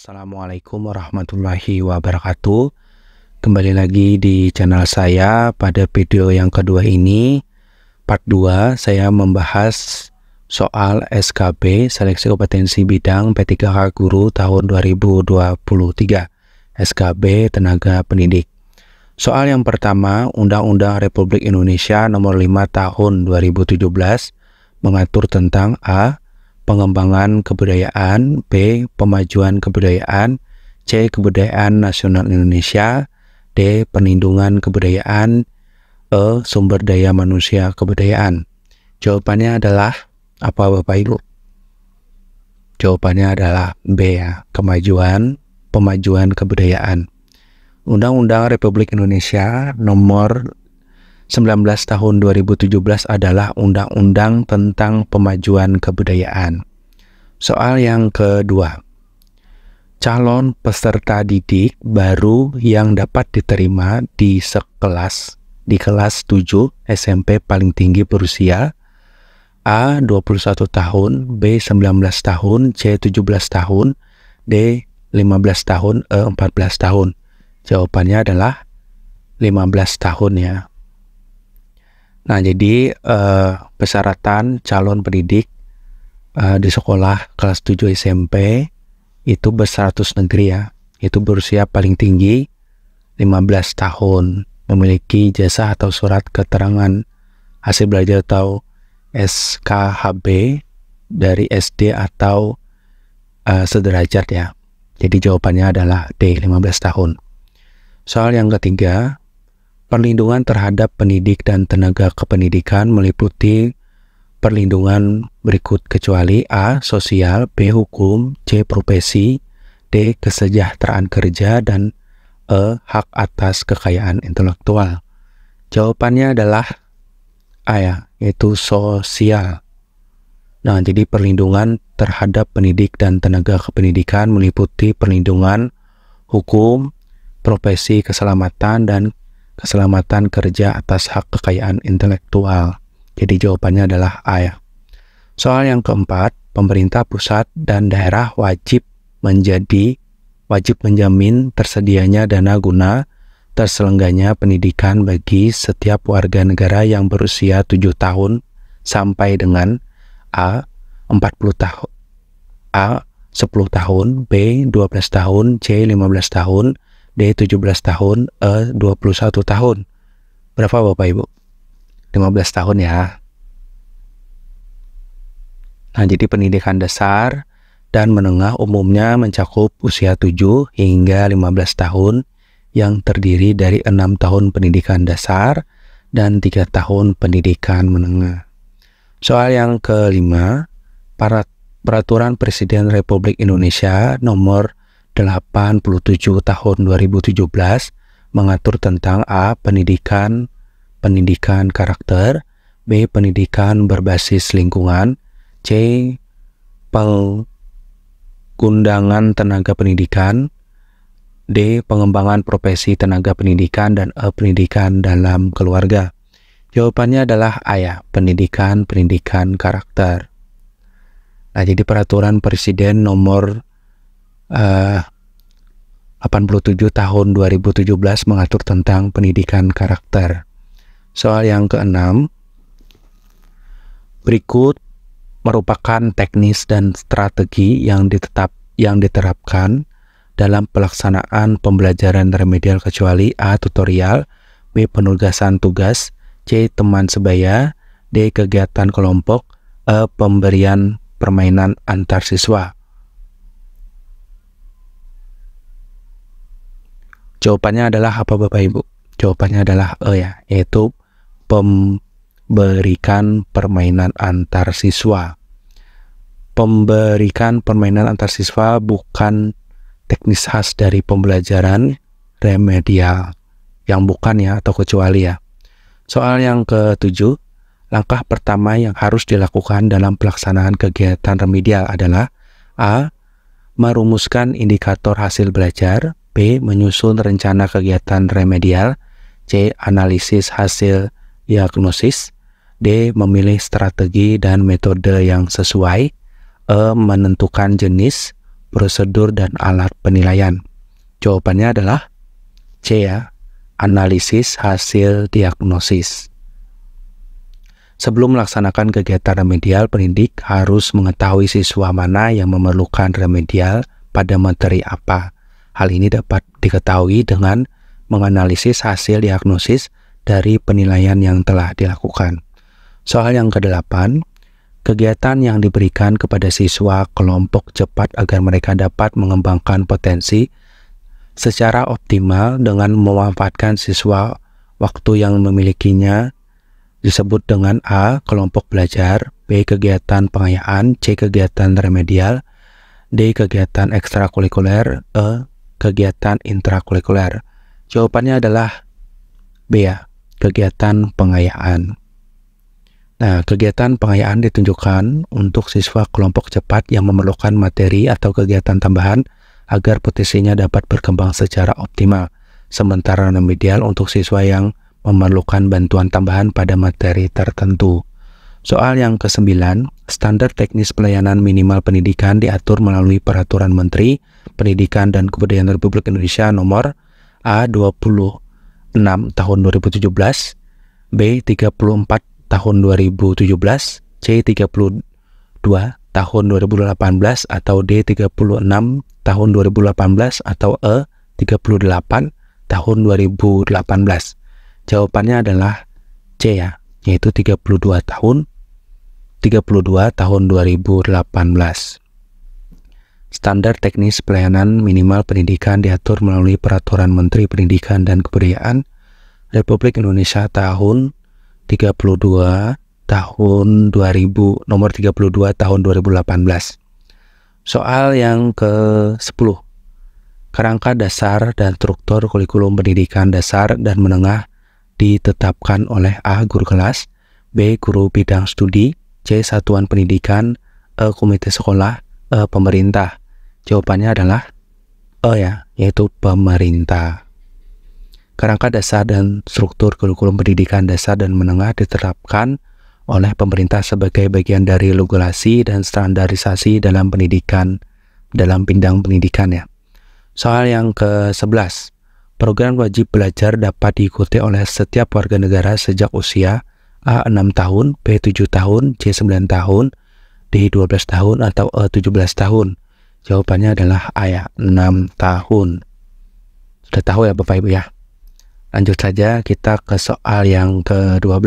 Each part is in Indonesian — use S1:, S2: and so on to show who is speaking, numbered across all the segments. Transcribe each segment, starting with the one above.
S1: Assalamualaikum warahmatullahi wabarakatuh. Kembali lagi di channel saya. Pada video yang kedua ini, part 2, saya membahas soal SKB Seleksi Kompetensi Bidang P3K Guru tahun 2023, SKB Tenaga Pendidik. Soal yang pertama, Undang-Undang Republik Indonesia Nomor 5 Tahun 2017 mengatur tentang A. Pengembangan kebudayaan, B. Pemajuan kebudayaan, C. Kebudayaan nasional Indonesia, D. Perlindungan kebudayaan, E. Sumber daya manusia kebudayaan. Jawabannya adalah apa Bapak Ibu? Jawabannya adalah B ya, pemajuan kebudayaan. Undang-Undang Republik Indonesia Nomor 19 Tahun 2017 adalah Undang-Undang tentang Pemajuan Kebudayaan. Soal yang kedua, calon peserta didik baru yang dapat diterima di kelas 7 SMP paling tinggi berusia A. 21 tahun, B. 19 tahun, C. 17 tahun, D. 15 tahun, E. 14 tahun. Jawabannya adalah 15 tahun ya. Nah, jadi persyaratan calon pendidik di sekolah kelas 7 SMP itu berstatus negeri ya. Itu berusia paling tinggi 15 tahun, memiliki ijazah atau surat keterangan hasil belajar atau SKHB dari SD atau sederajat ya. Jadi jawabannya adalah D, 15 tahun. Soal yang ketiga, perlindungan terhadap pendidik dan tenaga kependidikan meliputi perlindungan berikut kecuali A. Sosial, B. Hukum, C. Profesi, D. Kesejahteraan kerja, dan E. Hak atas kekayaan intelektual. Jawabannya adalah A ya, yaitu sosial. Nah, jadi perlindungan terhadap pendidik dan tenaga kependidikan meliputi perlindungan hukum, profesi, keselamatan, dan keselamatan kerja atas hak kekayaan intelektual. Jadi jawabannya adalah A ya. Soal yang keempat, pemerintah pusat dan daerah wajib menjamin tersedianya dana guna terselenggaranya pendidikan bagi setiap warga negara yang berusia 7 tahun sampai dengan A. 40 tahun, A. 10 tahun, B. 12 tahun, C. 15 tahun, D. 17 tahun, E. 21 tahun. Berapa Bapak Ibu? 15 tahun ya. Nah, jadi pendidikan dasar dan menengah umumnya mencakup usia 7 hingga 15 tahun yang terdiri dari 6 tahun pendidikan dasar dan 3 tahun pendidikan menengah. Soal yang kelima, Peraturan Presiden Republik Indonesia Nomor 87 Tahun 2017 mengatur tentang A. Pendidikan karakter, B. Pendidikan berbasis lingkungan, C. Pengundangan tenaga pendidikan, D. Pengembangan profesi tenaga pendidikan, dan E. Pendidikan dalam keluarga. Jawabannya adalah A ya, pendidikan karakter. Nah, jadi peraturan Presiden Nomor 87 tahun 2017 mengatur tentang pendidikan karakter. Soal yang keenam, berikut merupakan teknis dan strategi yang diterapkan dalam pelaksanaan pembelajaran remedial kecuali A. Tutorial, B. Penugasan tugas, C. Teman sebaya, D. Kegiatan kelompok, E. Pemberian permainan antar siswa. Jawabannya adalah apa Bapak Ibu? Jawabannya adalah E ya, yaitu pemberikan permainan antar siswa. Pemberikan permainan antar siswa bukan teknis khas dari pembelajaran remedial, yang bukan ya, atau kecuali ya. Soal yang ketujuh, langkah pertama yang harus dilakukan dalam pelaksanaan kegiatan remedial adalah A. Merumuskan indikator hasil belajar, B. Menyusun rencana kegiatan remedial, C. Analisis hasil diagnosis, D. Memilih strategi dan metode yang sesuai, E. Menentukan jenis prosedur dan alat penilaian? Jawabannya adalah C ya, analisis hasil diagnosis. Sebelum melaksanakan kegiatan remedial, pendidik harus mengetahui siswa mana yang memerlukan remedial pada materi apa. Hal ini dapat diketahui dengan menganalisis hasil diagnosis dari penilaian yang telah dilakukan. Soal yang ke-8, kegiatan yang diberikan kepada siswa kelompok cepat agar mereka dapat mengembangkan potensi secara optimal dengan memanfaatkan siswa waktu yang memilikinya disebut dengan A. Kelompok belajar, B. Kegiatan pengayaan, C. Kegiatan remedial, D. Kegiatan ekstrakurikuler, E. Kegiatan intrakurikuler. Jawabannya adalah B ya, kegiatan pengayaan. Nah, kegiatan pengayaan ditunjukkan untuk siswa kelompok cepat yang memerlukan materi atau kegiatan tambahan agar potensinya dapat berkembang secara optimal. Sementara remedial untuk siswa yang memerlukan bantuan tambahan pada materi tertentu. Soal yang ke-9, standar teknis pelayanan minimal pendidikan diatur melalui Peraturan Menteri Pendidikan dan Kebudayaan Republik Indonesia nomor A26 tahun 2017, B34 tahun 2017, C32 tahun 2018, atau D36 tahun 2018, atau E38 tahun 2018. Jawabannya adalah C ya, yaitu 32 tahun 2018. Standar teknis pelayanan minimal pendidikan diatur melalui Peraturan Menteri Pendidikan dan Kebudayaan Republik Indonesia tahun 32 tahun 2000 nomor 32 tahun 2018. Soal yang ke-10. Kerangka dasar dan struktur kurikulum pendidikan dasar dan menengah ditetapkan oleh A. Guru kelas, B. Guru bidang studi, C. Satuan pendidikan, E. Komite sekolah, E. Pemerintah. Jawabannya adalah E ya, yaitu pemerintah. Kerangka dasar dan struktur kurikulum pendidikan dasar dan menengah ditetapkan oleh pemerintah sebagai bagian dari regulasi dan standarisasi dalam pendidikan, dalam bidang pendidikan ya. Soal yang ke-11. Program wajib belajar dapat diikuti oleh setiap warga negara sejak usia A. 6 tahun, B. 7 tahun, C. 9 tahun, D. 12 tahun, atau E. 17 tahun. Jawabannya adalah A ya, 6 tahun. Sudah tahu ya Bapak Ibu ya. Lanjut saja kita ke soal yang ke-12.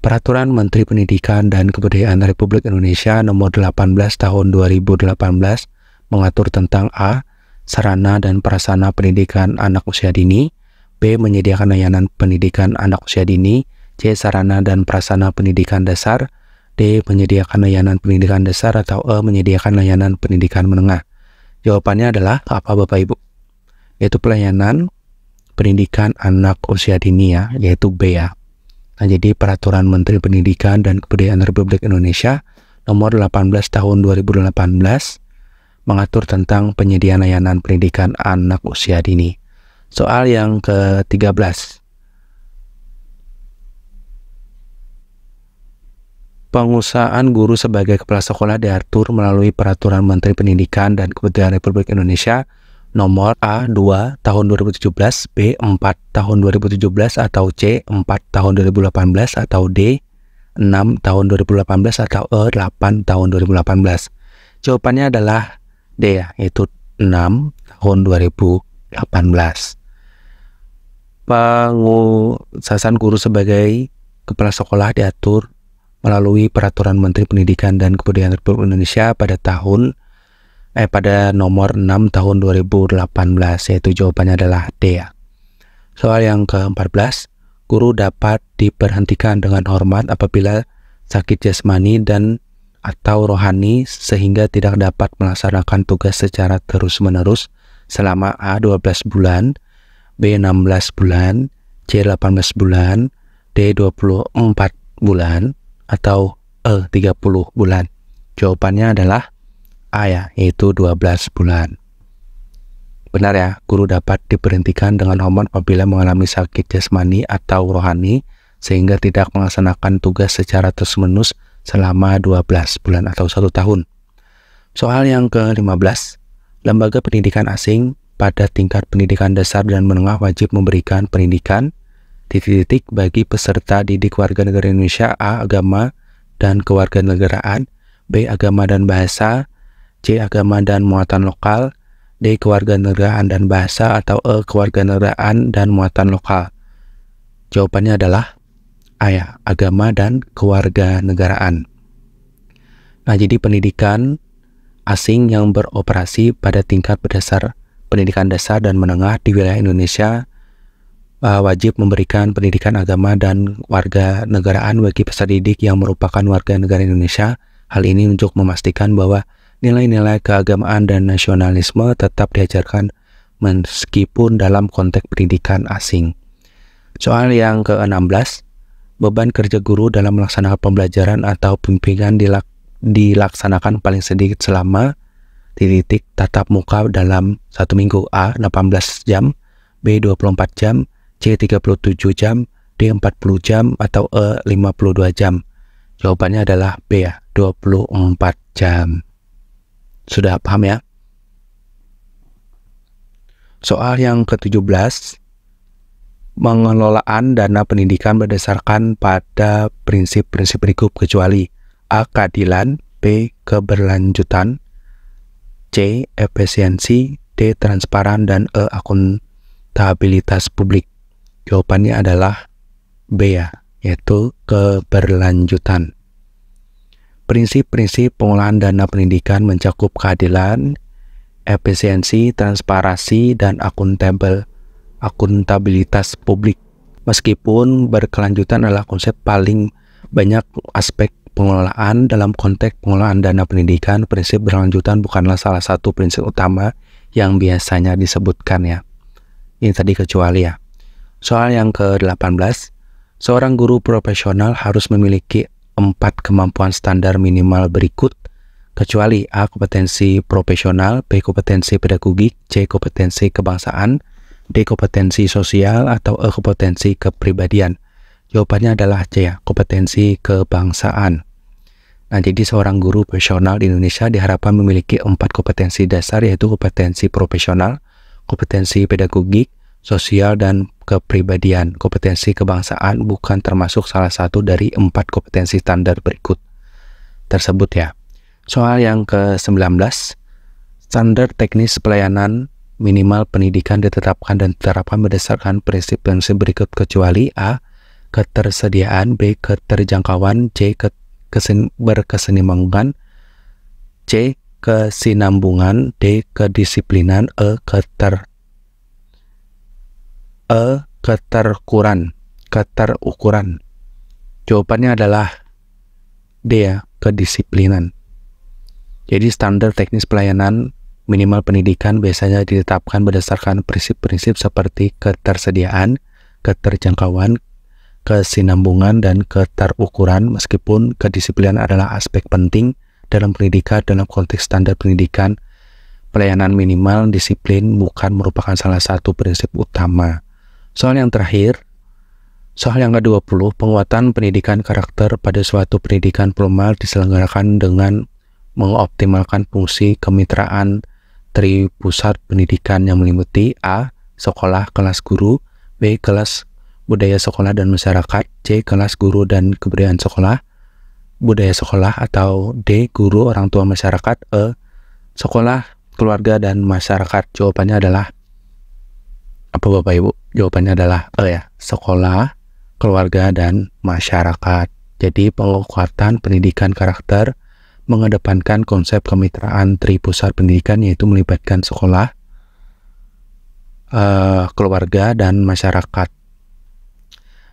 S1: Peraturan Menteri Pendidikan dan Kebudayaan Republik Indonesia nomor 18 tahun 2018 mengatur tentang A. Sarana dan prasarana pendidikan anak usia dini, B. Menyediakan layanan pendidikan anak usia dini, C. Sarana dan prasarana pendidikan dasar, D. Menyediakan layanan pendidikan dasar, atau E. Menyediakan layanan pendidikan menengah. Jawabannya adalah apa Bapak Ibu? Yaitu pelayanan pendidikan anak usia dini ya, yaitu B ya. Nah, jadi Peraturan Menteri Pendidikan dan Kebudayaan Republik Indonesia nomor 18 tahun 2018 mengatur tentang penyediaan layanan pendidikan anak usia dini. Soal yang ke-13. Pengusahaan guru sebagai kepala sekolah diatur melalui Peraturan Menteri Pendidikan dan Kebudayaan Republik Indonesia nomor A2 tahun 2017, B4 tahun 2017, atau C4 tahun 2018, atau D6 tahun 2018, atau E8 tahun 2018. Jawabannya adalah D ya, yaitu 6 tahun 2018. Pengusahaan guru sebagai kepala sekolah diatur melalui Peraturan Menteri Pendidikan dan Kebudayaan Republik Indonesia pada nomor 6 tahun 2018, yaitu jawabannya adalah D ya. Soal yang ke-14, guru dapat diberhentikan dengan hormat apabila sakit jasmani dan atau rohani sehingga tidak dapat melaksanakan tugas secara terus-menerus selama A. 12 bulan, B. 16 bulan, C. 18 bulan, D. 24 bulan, atau E. 30 bulan. Jawabannya adalah A ya, yaitu 12 bulan. Benar ya, guru dapat diberhentikan dengan hormat apabila mengalami sakit jasmani atau rohani sehingga tidak melaksanakan tugas secara terus-menerus selama 12 bulan atau 1 tahun. Soal yang ke-15, lembaga pendidikan asing pada tingkat pendidikan dasar dan menengah wajib memberikan pendidikan titik-titik bagi peserta didik warga negara Indonesia: A. Agama dan kewarganegaraan, B. Agama dan bahasa, C. Agama dan muatan lokal, D. Kewarganegaraan dan bahasa, atau E. Kewarganegaraan dan muatan lokal. Jawabannya adalah A ya, agama dan kewarganegaraan. Nah, jadi pendidikan asing yang beroperasi pada tingkat berdasar pendidikan dasar dan menengah di wilayah Indonesia wajib memberikan pendidikan agama dan warga negaraan bagi peserta didik yang merupakan warga negara Indonesia. Hal ini untuk memastikan bahwa nilai-nilai keagamaan dan nasionalisme tetap diajarkan meskipun dalam konteks pendidikan asing. Soal yang ke-16, beban kerja guru dalam melaksanakan pembelajaran atau bimbingan dilaksanakan paling sedikit selama titik tatap muka dalam 1 minggu: A. 18 jam, B. 24 jam, C. 37 jam, D. 40 jam, atau E. 52 jam. Jawabannya adalah B ya, 24 jam. Sudah paham ya? Soal yang ke-17, pengelolaan dana pendidikan berdasarkan pada prinsip-prinsip berikut kecuali: A. Keadilan, B. Keberlanjutan, C. Efisiensi, D. Transparan, dan E. Akuntabilitas publik. Jawabannya adalah B ya, yaitu keberlanjutan. Prinsip-prinsip pengelolaan dana pendidikan mencakup keadilan, efisiensi, transparansi, dan akuntabilitas publik. Meskipun berkelanjutan adalah konsep paling banyak aspek pengelolaan dalam konteks pengelolaan dana pendidikan, prinsip berkelanjutan bukanlah salah satu prinsip utama yang biasanya disebutkan ya. Ini tadi kecuali ya. Soal yang ke-18, seorang guru profesional harus memiliki 4 kemampuan standar minimal berikut kecuali: A. Kompetensi profesional, B. Kompetensi pedagogik, C. Kompetensi kebangsaan, D. Kompetensi sosial, atau E. Kompetensi kepribadian. Jawabannya adalah C ya, kompetensi kebangsaan. Nah, jadi seorang guru profesional di Indonesia diharapkan memiliki 4 kompetensi dasar, yaitu kompetensi profesional, kompetensi pedagogik, sosial, dan kepribadian. Kompetensi kebangsaan bukan termasuk salah satu dari 4 kompetensi standar berikut tersebut ya. Soal yang ke-19, standar teknis pelayanan minimal pendidikan ditetapkan dan diterapkan berdasarkan prinsip-prinsip berikut kecuali: A. Ketersediaan, B. Keterjangkauan, C. Berkesinambungan, C. Kesinambungan, D. Kedisiplinan, E. Keterukuran. Jawabannya adalah D ya, kedisiplinan. Jadi standar teknis pelayanan minimal pendidikan biasanya ditetapkan berdasarkan prinsip-prinsip seperti ketersediaan, keterjangkauan, kesinambungan, dan keterukuran. Meskipun kedisiplinan adalah aspek penting dalam pendidikan, dalam konteks standar pendidikan pelayanan minimal, disiplin bukan merupakan salah satu prinsip utama. Soal yang terakhir, soal yang ke-20, penguatan pendidikan karakter pada suatu pendidikan formal diselenggarakan dengan mengoptimalkan fungsi kemitraan tripusat pendidikan yang meliputi: A. Sekolah kelas guru, B. Kelas budaya sekolah dan masyarakat, C. Kelas guru dan kebudayaan sekolah, budaya sekolah, atau D. Guru, orang tua, masyarakat, E. Sekolah, keluarga, dan masyarakat. Jawabannya adalah apa Bapak Ibu? Jawabannya adalah E ya, sekolah, keluarga, dan masyarakat. Jadi penguatan pendidikan karakter mengedepankan konsep kemitraan tripusat pendidikan, yaitu melibatkan sekolah, keluarga, dan masyarakat.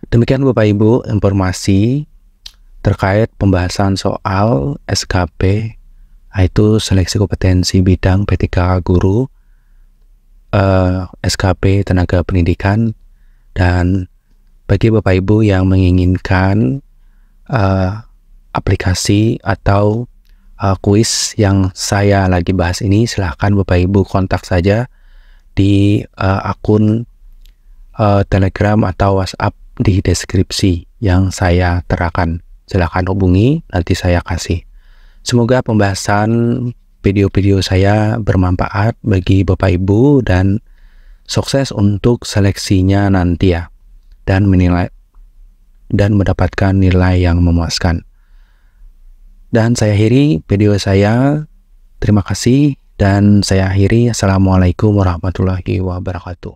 S1: Demikian Bapak Ibu informasi terkait pembahasan soal SKP, yaitu seleksi kompetensi bidang P3K guru, SKP tenaga pendidikan. Dan bagi Bapak Ibu yang menginginkan aplikasi atau kuis yang saya lagi bahas ini, silahkan Bapak Ibu kontak saja di akun Telegram atau WhatsApp di deskripsi yang saya terakan. Silahkan hubungi, nanti saya kasih. Semoga pembahasan video-video saya bermanfaat bagi Bapak Ibu dan sukses untuk seleksinya nanti ya, dan mendapatkan nilai yang memuaskan. Dan saya akhiri video saya. Terima kasih dan saya akhiri. Assalamualaikum warahmatullahi wabarakatuh.